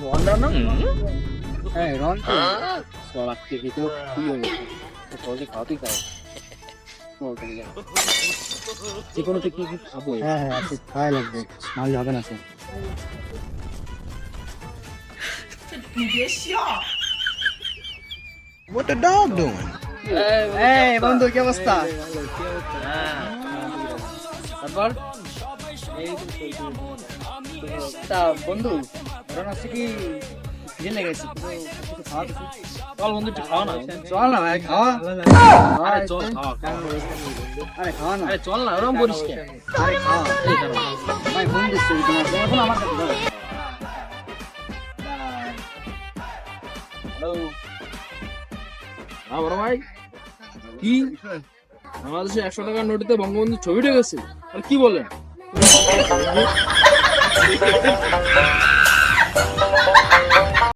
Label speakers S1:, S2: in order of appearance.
S1: রনটা না? হ্যাঁ রন তো চল আজকে ভিডিও কি হয়ে গেছে সহজে খাওয়াতেই খাও যে কোনো কি কি খাবো হ্যাঁ হ্যাঁ আজকে খাওয়াই লাগবে নাহলে হবে না sir
S2: What the dog doing?
S1: এই বন্ধু কি অবস্থা তারপর তা বন্ধু রন আজকে কি জেনে গেছি কিছু খাওয়া কিছু চল বন্ধু একটু খাওয়া না চল না ভাই খাওয়া আরে চল খাওয়া আরে খাওয়া না আরে চল না ওরকম বলিস কেন আরে খাওয়া ভাই ফোন দিচ্ছি তোমার এখন আমার সাথে ধরো হ্যালো
S3: হ্যাঁ বড় ভাই কি বাংলাদেশে 100 টাকার নোটিতে বঙ্গবন্ধুর ছবি ঢুকেছে আর কি বলেন